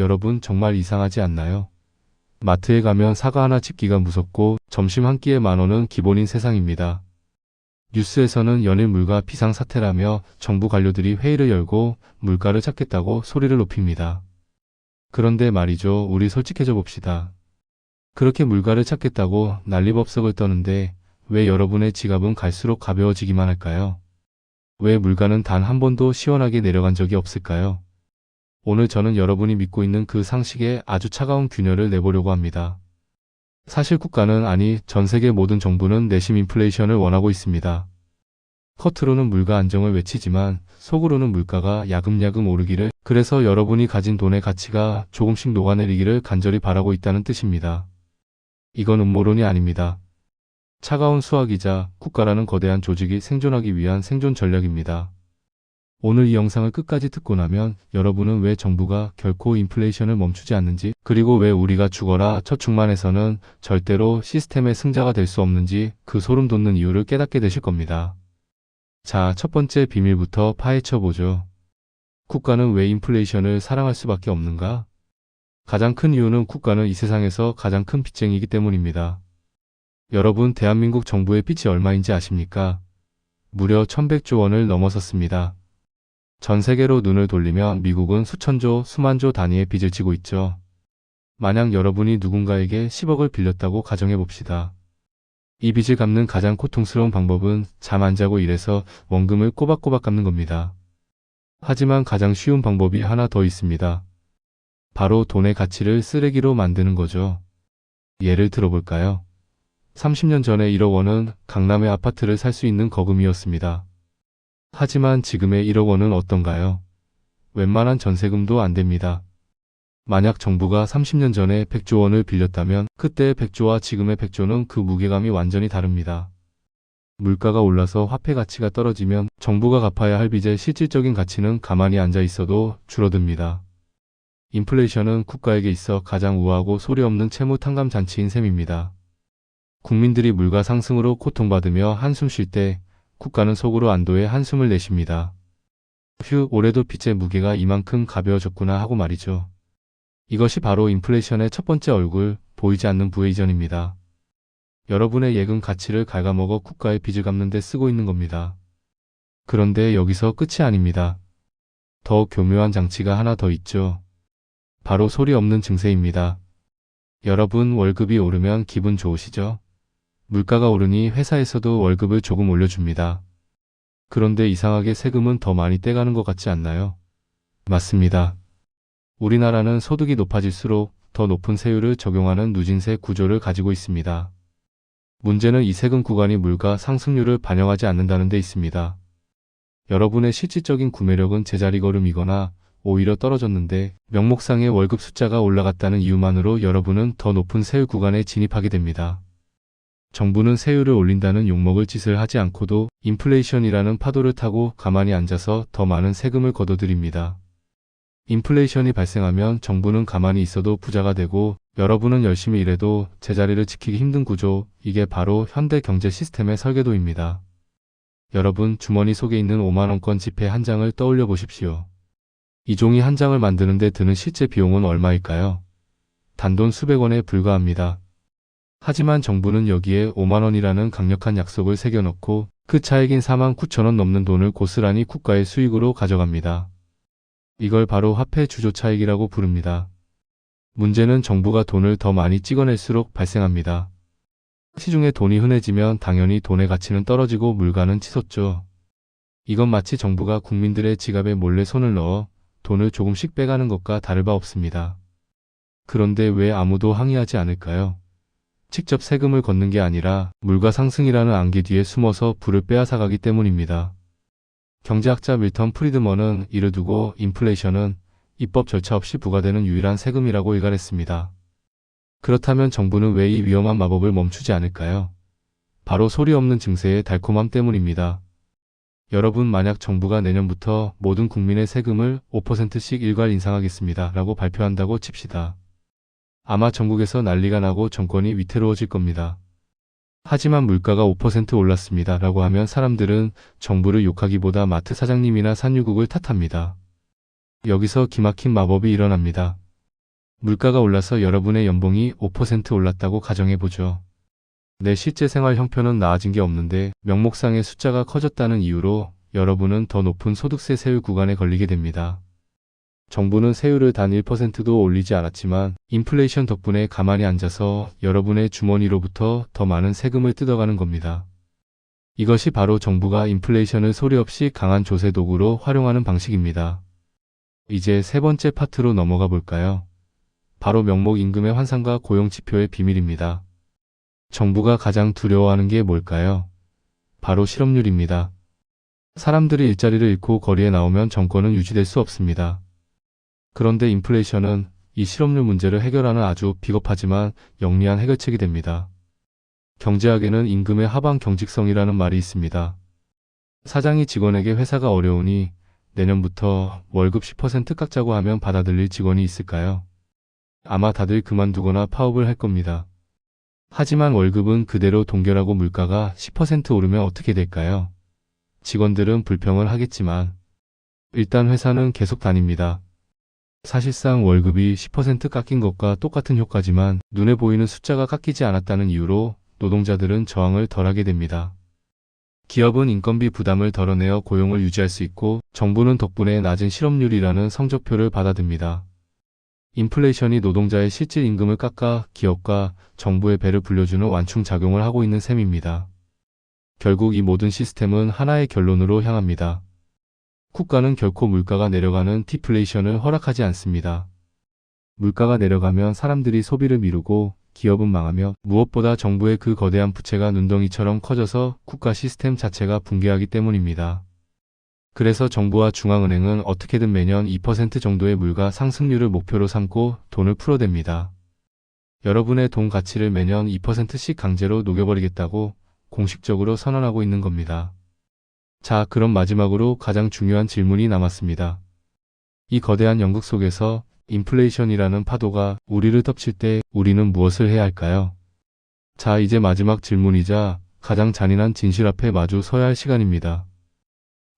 여러분 정말 이상하지 않나요? 마트에 가면 사과 하나 집기가 무섭고 점심 한 끼에 10,000원은 기본인 세상입니다. 뉴스에서는 연일 물가 비상사태라며 정부 관료들이 회의를 열고 물가를 찾겠다고 소리를 높입니다. 그런데 말이죠, 우리 솔직해져 봅시다. 그렇게 물가를 찾겠다고 난리법석을 떠는데 왜 여러분의 지갑은 갈수록 가벼워지기만 할까요? 왜 물가는 단 한 번도 시원하게 내려간 적이 없을까요? 오늘 저는 여러분이 믿고 있는 그 상식에 아주 차가운 균열을 내보려고 합니다. 사실 국가는, 아니 전 세계 모든 정부는 내심 인플레이션을 원하고 있습니다. 겉으로는 물가 안정을 외치지만 속으로는 물가가 야금야금 오르기를, 그래서 여러분이 가진 돈의 가치가 조금씩 녹아내리기를 간절히 바라고 있다는 뜻입니다. 이건 음모론이 아닙니다. 차가운 수학이자 국가라는 거대한 조직이 생존하기 위한 생존 전략입니다. 오늘 이 영상을 끝까지 듣고 나면 여러분은 왜 정부가 결코 인플레이션을 멈추지 않는지, 그리고 왜 우리가 죽어라 처충만해서는 절대로 시스템의 승자가 될 수 없는지 그 소름 돋는 이유를 깨닫게 되실 겁니다. 자, 첫 번째 비밀부터 파헤쳐 보죠. 국가는 왜 인플레이션을 사랑할 수밖에 없는가? 가장 큰 이유는 국가는 이 세상에서 가장 큰 빚쟁이이기 때문입니다. 여러분, 대한민국 정부의 빚이 얼마인지 아십니까? 무려 1100조 원을 넘어섰습니다. 전 세계로 눈을 돌리면 미국은 수천조, 수만조 단위의 빚을 지고 있죠. 만약 여러분이 누군가에게 10억을 빌렸다고 가정해 봅시다. 이 빚을 갚는 가장 고통스러운 방법은 잠 안 자고 일해서 원금을 꼬박꼬박 갚는 겁니다. 하지만 가장 쉬운 방법이 하나 더 있습니다. 바로 돈의 가치를 쓰레기로 만드는 거죠. 예를 들어볼까요? 30년 전에 1억 원은 강남의 아파트를 살 수 있는 거금이었습니다. 하지만 지금의 1억 원은 어떤가요? 웬만한 전세금도 안 됩니다. 만약 정부가 30년 전에 100조 원을 빌렸다면 그때의 100조와 지금의 100조는 그 무게감이 완전히 다릅니다. 물가가 올라서 화폐 가치가 떨어지면 정부가 갚아야 할 빚의 실질적인 가치는 가만히 앉아 있어도 줄어듭니다. 인플레이션은 국가에게 있어 가장 우아하고 소리 없는 채무 탕감 잔치인 셈입니다. 국민들이 물가 상승으로 고통받으며 한숨 쉴 때 국가는 속으로 안도의 한숨을 내쉽니다. 휴, 올해도 빚의 무게가 이만큼 가벼워졌구나 하고 말이죠. 이것이 바로 인플레이션의 첫 번째 얼굴, 보이지 않는 부의 이전입니다. 여러분의 예금 가치를 갉아먹어 국가의 빚을 갚는 데 쓰고 있는 겁니다. 그런데 여기서 끝이 아닙니다. 더 교묘한 장치가 하나 더 있죠. 바로 소리 없는 증세입니다. 여러분, 월급이 오르면 기분 좋으시죠? 물가가 오르니 회사에서도 월급을 조금 올려줍니다. 그런데 이상하게 세금은 더 많이 떼가는 것 같지 않나요? 맞습니다. 우리나라는 소득이 높아질수록 더 높은 세율을 적용하는 누진세 구조를 가지고 있습니다. 문제는 이 세금 구간이 물가 상승률을 반영하지 않는다는 데 있습니다. 여러분의 실질적인 구매력은 제자리 걸음이거나 오히려 떨어졌는데 명목상의 월급 숫자가 올라갔다는 이유만으로 여러분은 더 높은 세율 구간에 진입하게 됩니다. 정부는 세율을 올린다는 욕먹을 짓을 하지 않고도 인플레이션이라는 파도를 타고 가만히 앉아서 더 많은 세금을 걷어들입니다. 인플레이션이 발생하면 정부는 가만히 있어도 부자가 되고 여러분은 열심히 일해도 제자리를 지키기 힘든 구조, 이게 바로 현대 경제 시스템의 설계도입니다. 여러분, 주머니 속에 있는 5만원권 지폐 한 장을 떠올려 보십시오. 이 종이 한 장을 만드는 데 드는 실제 비용은 얼마일까요? 단돈 수백 원에 불과합니다. 하지만 정부는 여기에 5만원이라는 강력한 약속을 새겨넣고 그 차액인 49,000원 넘는 돈을 고스란히 국가의 수익으로 가져갑니다. 이걸 바로 화폐 주조 차익이라고 부릅니다. 문제는 정부가 돈을 더 많이 찍어낼수록 발생합니다. 시중에 돈이 흔해지면 당연히 돈의 가치는 떨어지고 물가는 치솟죠. 이건 마치 정부가 국민들의 지갑에 몰래 손을 넣어 돈을 조금씩 빼가는 것과 다를 바 없습니다. 그런데 왜 아무도 항의하지 않을까요? 직접 세금을 걷는 게 아니라 물가 상승이라는 안개 뒤에 숨어서 불을 빼앗아가기 때문입니다. 경제학자 밀턴 프리드먼은 이를 두고 인플레이션은 입법 절차 없이 부과되는 유일한 세금이라고 일갈했습니다. 그렇다면 정부는 왜 이 위험한 마법을 멈추지 않을까요? 바로 소리 없는 증세의 달콤함 때문입니다. 여러분, 만약 정부가 내년부터 모든 국민의 세금을 5%씩 일괄 인상하겠습니다 라고 발표한다고 칩시다. 아마 전국에서 난리가 나고 정권이 위태로워질 겁니다. 하지만 물가가 5% 올랐습니다 라고 하면 사람들은 정부를 욕하기보다 마트 사장님이나 산유국을 탓합니다. 여기서 기막힌 마법이 일어납니다. 물가가 올라서 여러분의 연봉이 5% 올랐다고 가정해보죠. 내 실제 생활 형편은 나아진 게 없는데 명목상의 숫자가 커졌다는 이유로 여러분은 더 높은 소득세 세율 구간에 걸리게 됩니다. 정부는 세율을 단 1%도 올리지 않았지만 인플레이션 덕분에 가만히 앉아서 여러분의 주머니로부터 더 많은 세금을 뜯어가는 겁니다. 이것이 바로 정부가 인플레이션을 소리 없이 강한 조세 도구로 활용하는 방식입니다. 이제 세 번째 파트로 넘어가 볼까요? 바로 명목 임금의 환상과 고용 지표의 비밀입니다. 정부가 가장 두려워하는 게 뭘까요? 바로 실업률입니다. 사람들이 일자리를 잃고 거리에 나오면 정권은 유지될 수 없습니다. 그런데 인플레이션은 이 실업률 문제를 해결하는 아주 비겁하지만 영리한 해결책이 됩니다. 경제학에는 임금의 하방 경직성이라는 말이 있습니다. 사장이 직원에게 회사가 어려우니 내년부터 월급 10% 깎자고 하면 받아들일 직원이 있을까요? 아마 다들 그만두거나 파업을 할 겁니다. 하지만 월급은 그대로 동결하고 물가가 10% 오르면 어떻게 될까요? 직원들은 불평을 하겠지만 일단 회사는 계속 다닙니다. 사실상 월급이 10% 깎인 것과 똑같은 효과지만 눈에 보이는 숫자가 깎이지 않았다는 이유로 노동자들은 저항을 덜하게 됩니다. 기업은 인건비 부담을 덜어내어 고용을 유지할 수 있고 정부는 덕분에 낮은 실업률이라는 성적표를 받아듭니다. 인플레이션이 노동자의 실질 임금을 깎아 기업과 정부의 배를 불려주는 완충작용을 하고 있는 셈입니다. 결국 이 모든 시스템은 하나의 결론으로 향합니다. 국가는 결코 물가가 내려가는 디플레이션을 허락하지 않습니다. 물가가 내려가면 사람들이 소비를 미루고 기업은 망하며 무엇보다 정부의 그 거대한 부채가 눈덩이처럼 커져서 국가 시스템 자체가 붕괴하기 때문입니다. 그래서 정부와 중앙은행은 어떻게든 매년 2% 정도의 물가 상승률을 목표로 삼고 돈을 풀어댑니다. 여러분의 돈 가치를 매년 2%씩 강제로 녹여버리겠다고 공식적으로 선언하고 있는 겁니다. 자, 그럼 마지막으로 가장 중요한 질문이 남았습니다. 이 거대한 연극 속에서 인플레이션이라는 파도가 우리를 덮칠 때 우리는 무엇을 해야 할까요? 자, 이제 마지막 질문이자 가장 잔인한 진실 앞에 마주 서야 할 시간입니다.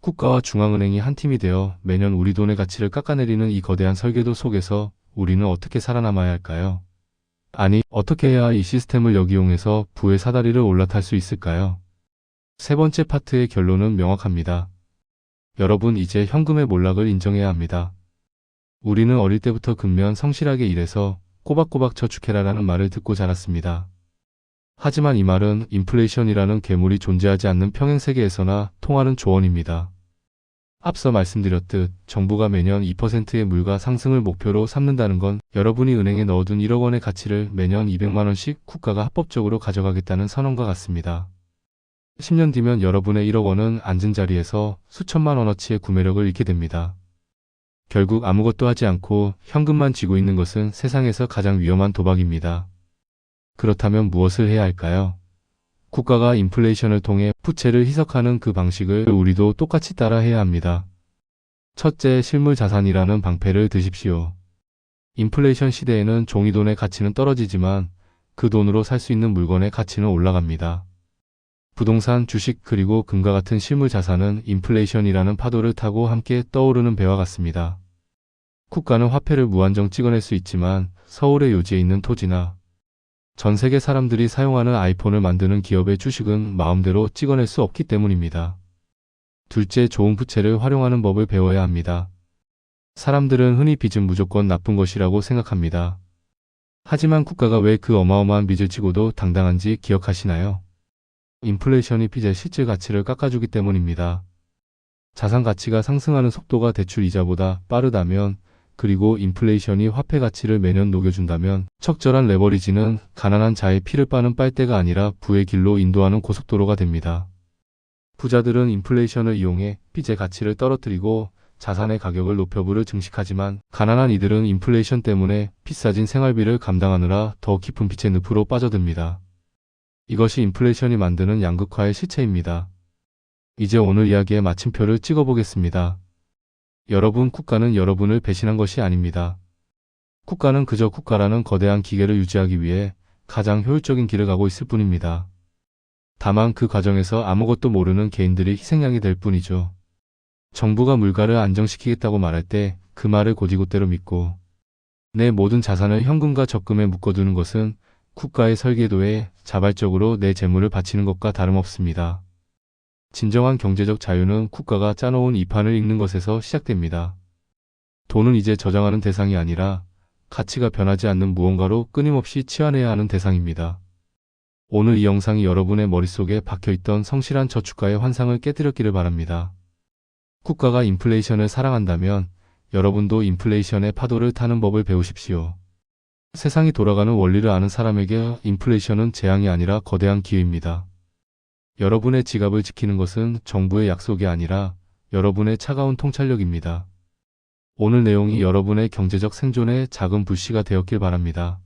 국가와 중앙은행이 한 팀이 되어 매년 우리 돈의 가치를 깎아내리는 이 거대한 설계도 속에서 우리는 어떻게 살아남아야 할까요? 아니, 어떻게 해야 이 시스템을 역이용해서 부의 사다리를 올라탈 수 있을까요? 세 번째 파트의 결론은 명확합니다. 여러분, 이제 현금의 몰락을 인정해야 합니다. 우리는 어릴 때부터 근면 성실하게 일해서 꼬박꼬박 저축해라라는 말을 듣고 자랐습니다. 하지만 이 말은 인플레이션이라는 괴물이 존재하지 않는 평행세계에서나 통하는 조언입니다. 앞서 말씀드렸듯 정부가 매년 2%의 물가 상승을 목표로 삼는다는 건 여러분이 은행에 넣어둔 1억 원의 가치를 매년 200만 원씩 국가가 합법적으로 가져가겠다는 선언과 같습니다. 10년 뒤면 여러분의 1억 원은 앉은 자리에서 수천만 원어치의 구매력을 잃게 됩니다. 결국 아무것도 하지 않고 현금만 쥐고 있는 것은 세상에서 가장 위험한 도박입니다. 그렇다면 무엇을 해야 할까요? 국가가 인플레이션을 통해 부채를 희석하는 그 방식을 우리도 똑같이 따라 해야 합니다. 첫째, 실물 자산이라는 방패를 드십시오. 인플레이션 시대에는 종이돈의 가치는 떨어지지만 그 돈으로 살 수 있는 물건의 가치는 올라갑니다. 부동산, 주식 그리고 금과 같은 실물 자산은 인플레이션이라는 파도를 타고 함께 떠오르는 배와 같습니다. 국가는 화폐를 무한정 찍어낼 수 있지만 서울의 요지에 있는 토지나 전 세계 사람들이 사용하는 아이폰을 만드는 기업의 주식은 마음대로 찍어낼 수 없기 때문입니다. 둘째, 좋은 부채를 활용하는 법을 배워야 합니다. 사람들은 흔히 빚은 무조건 나쁜 것이라고 생각합니다. 하지만 국가가 왜 그 어마어마한 빚을 지고도 당당한지 기억하시나요? 인플레이션이 빚의 실질 가치를 깎아주기 때문입니다. 자산 가치가 상승하는 속도가 대출 이자보다 빠르다면, 그리고 인플레이션이 화폐 가치를 매년 녹여준다면 적절한 레버리지는 가난한 자의 피를 빠는 빨대가 아니라 부의 길로 인도하는 고속도로가 됩니다. 부자들은 인플레이션을 이용해 빚의 가치를 떨어뜨리고 자산의 가격을 높여 부를 증식하지만 가난한 이들은 인플레이션 때문에 비싸진 생활비를 감당하느라 더 깊은 빚의 늪으로 빠져듭니다. 이것이 인플레이션이 만드는 양극화의 실체입니다. 이제 오늘 이야기의 마침표를 찍어보겠습니다. 여러분, 국가는 여러분을 배신한 것이 아닙니다. 국가는 그저 국가라는 거대한 기계를 유지하기 위해 가장 효율적인 길을 가고 있을 뿐입니다. 다만 그 과정에서 아무것도 모르는 개인들이 희생양이 될 뿐이죠. 정부가 물가를 안정시키겠다고 말할 때 그 말을 곧이곧대로 믿고 내 모든 자산을 현금과 적금에 묶어두는 것은 국가의 설계도에 자발적으로 내 재물을 바치는 것과 다름없습니다. 진정한 경제적 자유는 국가가 짜놓은 이 판을 읽는 것에서 시작됩니다. 돈은 이제 저장하는 대상이 아니라 가치가 변하지 않는 무언가로 끊임없이 치환해야 하는 대상입니다. 오늘 이 영상이 여러분의 머릿속에 박혀있던 성실한 저축가의 환상을 깨뜨렸기를 바랍니다. 국가가 인플레이션을 사랑한다면 여러분도 인플레이션의 파도를 타는 법을 배우십시오. 세상이 돌아가는 원리를 아는 사람에게 인플레이션은 재앙이 아니라 거대한 기회입니다. 여러분의 지갑을 지키는 것은 정부의 약속이 아니라 여러분의 차가운 통찰력입니다. 오늘 내용이 여러분의 경제적 생존에 작은 불씨가 되었길 바랍니다.